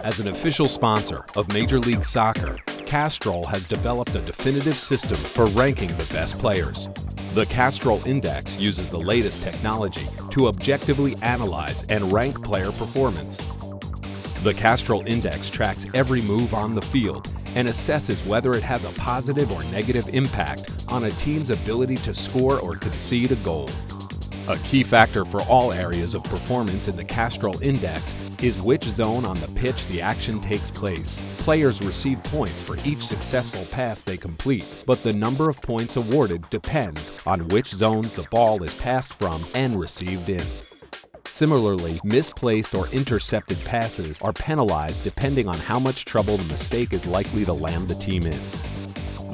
As an official sponsor of Major League Soccer, Castrol has developed a definitive system for ranking the best players. The Castrol Index uses the latest technology to objectively analyze and rank player performance. The Castrol Index tracks every move on the field and assesses whether it has a positive or negative impact on a team's ability to score or concede a goal. A key factor for all areas of performance in the Castrol Index is which zone on the pitch the action takes place. Players receive points for each successful pass they complete, but the number of points awarded depends on which zones the ball is passed from and received in. Similarly, misplaced or intercepted passes are penalized depending on how much trouble the mistake is likely to land the team in.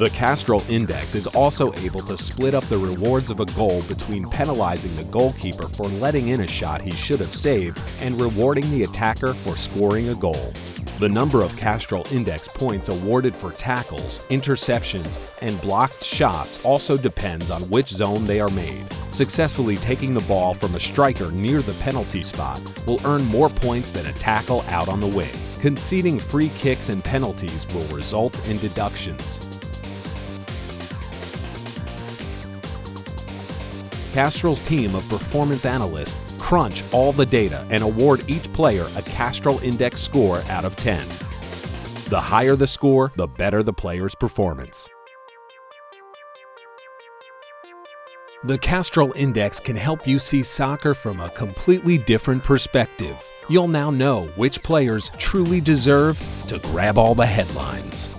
The Castrol Index is also able to split up the rewards of a goal between penalizing the goalkeeper for letting in a shot he should have saved and rewarding the attacker for scoring a goal. The number of Castrol Index points awarded for tackles, interceptions, and blocked shots also depends on which zone they are made. Successfully taking the ball from a striker near the penalty spot will earn more points than a tackle out on the wing. Conceding free kicks and penalties will result in deductions. Castrol's team of performance analysts crunch all the data and award each player a Castrol Index score out of 10. The higher the score, the better the player's performance. The Castrol Index can help you see soccer from a completely different perspective. You'll now know which players truly deserve to grab all the headlines.